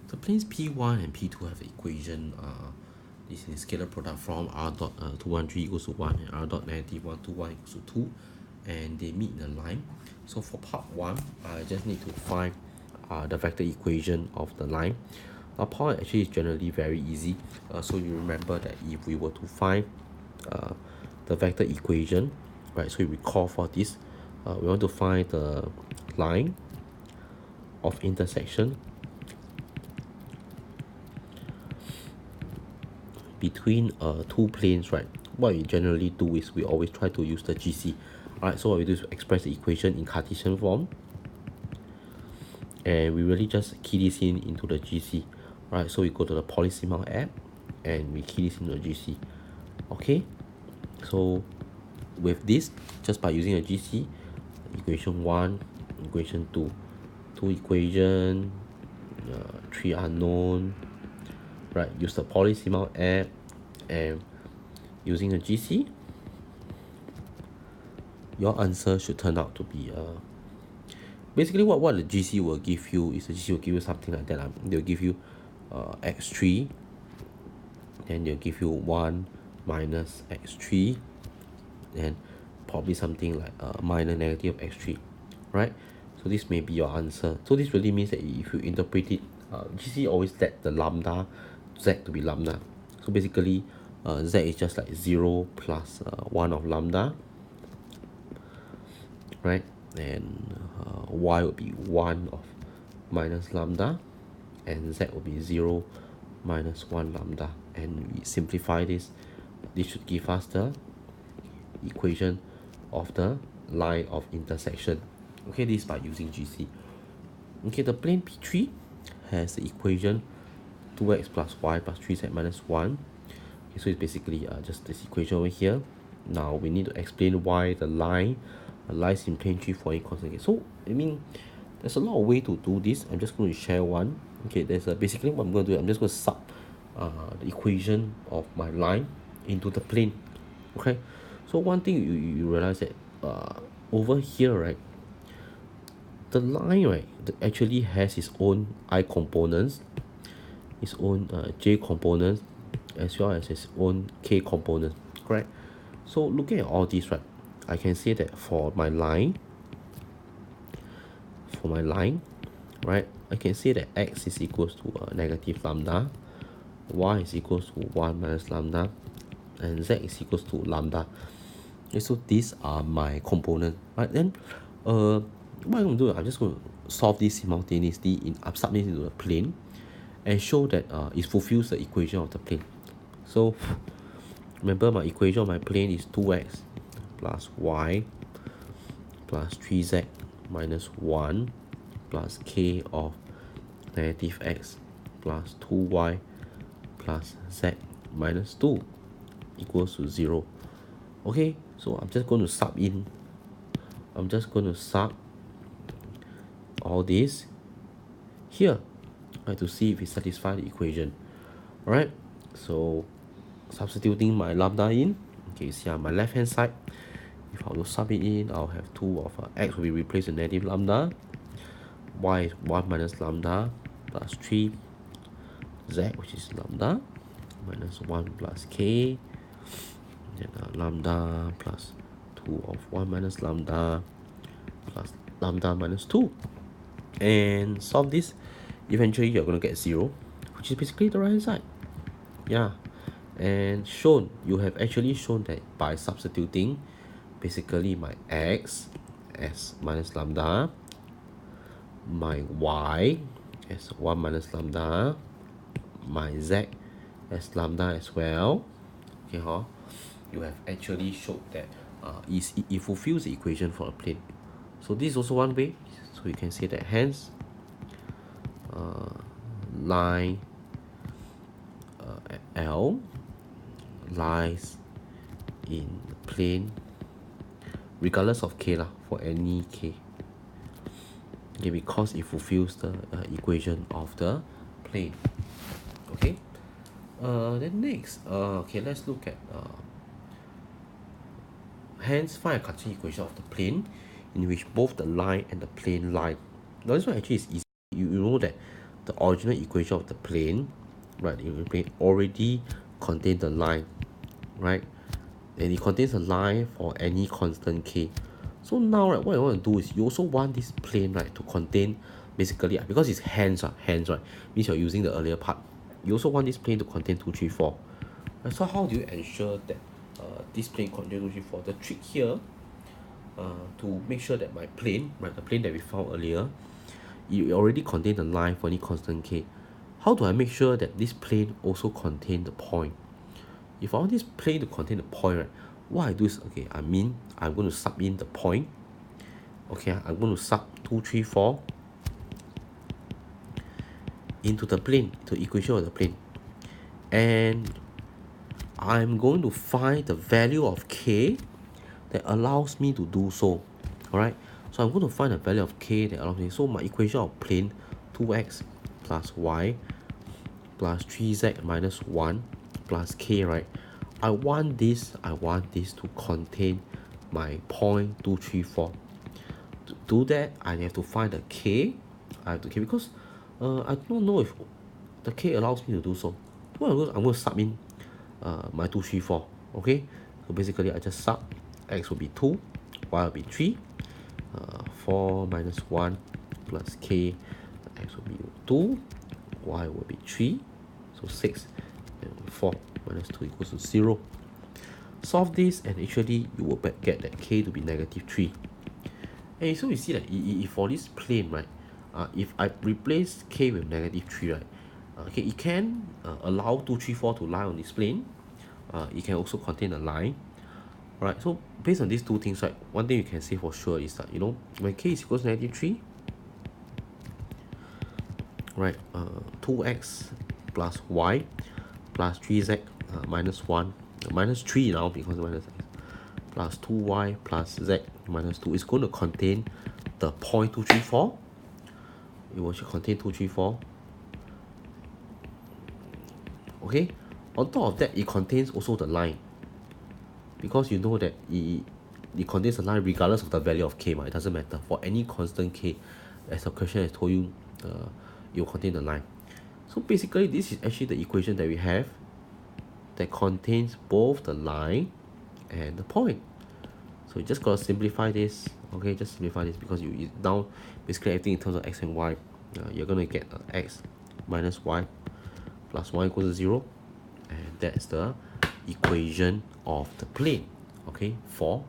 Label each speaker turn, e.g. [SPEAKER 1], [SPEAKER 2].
[SPEAKER 1] The planes P1 and P2 have the equation, this is scalar product from r dot 213 equals to 1 and r dot negative 121 equals to 2, and they meet in a line. So for part 1, I just need to find the vector equation of the line. Now part 1 actually is generally very easy. So you remember that if we were to find the vector equation, right, so you recall for this, we want to find the line of intersection between two planes, right? What we generally do is we always try to use the GC. Alright, so what we do is express the equation in Cartesian form, and we really just key this in into the GC. Right, so we go to the Polysimal app and we key this into the GC. Okay, so with this, just by using a GC, equation 1, equation 2, 2 equation, 3 unknown, right, use the Polysimal app and using a GC, your answer should turn out to be basically what the GC will give you is the GC will give you something like that. They'll give you x3, then they'll give you 1 minus x3, and probably something like minus negative x3, right? So this may be your answer. So this really means that if you interpret it, GC always let the lambda z to be lambda. So basically z is just like 0 plus 1 of lambda, right? And y would be 1 of minus lambda, and z will be 0 minus 1 lambda. And we simplify this, this should give us the equation of the line of intersection. Okay, this is by using GC. Okay, the plane P3 has the equation 2x plus y plus 3z minus 1. Okay, so it's basically just this equation over here. Now we need to explain why the line lies in plane 3 for a constant. So I mean, there's a lot of way to do this. I'm just going to share one. Okay, there's basically what I'm going to do. I'm just going to sub the equation of my line into the plane. Okay, so one thing you realize that over here, right, the line, right, actually has its own I components, its own J components, as well as its own K components, correct? So looking at all these, right, I can say that for my line, right, I can say that x is equals to negative lambda, y is equals to 1 minus lambda, and z is equals to lambda. Okay, so these are my components, right? Then what I'm going to do, I'm just going to solve this simultaneously in sub this into the plane and show that it fulfills the equation of the plane. So remember, my equation of my plane is 2x plus y plus 3z minus 1 plus k of negative x plus 2y plus z minus 2 equals to 0. Okay, so I'm just going to sub in. I'm just going to sub all this here, right, to see if it satisfies the equation. Alright, so substituting my lambda in. Okay, see on my left hand side, if I will sub it in, I'll have 2 of x will be replaced with negative lambda, y is 1 minus lambda plus 3 z, which is lambda, minus 1 plus k, then lambda plus 2 of 1 minus lambda plus lambda minus 2. And solve this, eventually you're going to get 0, which is basically the right hand side. Yeah, and shown, you have actually shown that by substituting basically my x as minus lambda, my y as 1 minus lambda, my z as lambda as well. Okay, you have actually showed that it fulfills the equation for a plane. So this is also one way. So you can say that hence line L lies in plane regardless of k lah, for any k. Okay, because it fulfills the equation of the plane. Okay, then next, okay, let's look at hence find a Cartesian equation of the plane in which both the line and the plane lie. Now this one actually is easy. You know that the original equation of the plane, right, the plane already contains the line, right, and it contains a line for any constant k. So now, right, what I want to do is you also want this plane, right, to contain basically, because it's hands, right, means you're using the earlier part. You also want this plane to contain 2, 3, 4. And so how do you ensure that this plane contains 2, 3, 4? The trick here, to make sure that my plane, right, the plane that we found earlier, it already contains a line for any constant k. How do I make sure that this plane also contains the point? If I want this plane to contain the point, right, what I do is, okay, I'm going to sub in the point. Okay, I'm going to sub 2, 3, 4 into the plane, to equation of the plane. And I'm going to find the value of k that allows me to do so. Alright, so I'm going to find the value of k that allows me. So my equation of plane 2x plus y plus 3z minus 1 plus k, right? I want this to contain my point 2, 3, 4. To do that, I have to find the k. I have to k because I don't know if the k allows me to do so. Well, I'm going to sub in my 2, 3, 4. Okay, so basically I just sub. X will be 2, y will be 3, 4 minus 1 plus k, x will be 2, y will be 3, so 6, and 4 minus 2 equals to 0. Solve this, and actually you will get that k to be negative 3. And so you see that if for this plane, right, if I replace k with negative 3, right, okay, it can allow 2, 3, 4 to lie on this plane. It can also contain a line. Alright, so based on these two things, right, one thing you can say for sure is that, when k is equals to negative 3, right, 2x plus y plus 3z minus 1, minus 3 now because minus x, plus 2y plus z minus 2 is going to contain the point 2, 3, 4. It will contain 2, 3, 4. Okay, on top of that, it contains also the line, because you know that it contains a line regardless of the value of k, it doesn't matter. For any constant k, as the question has told you, it will contain the line. So basically, this is actually the equation that we have that contains both the line and the point. So you just gotta simplify this. Okay, just simplify this, because you now basically everything in terms of x and y, you're gonna get x minus y plus 1 equals to 0, and that's the equation of the plane, okay, for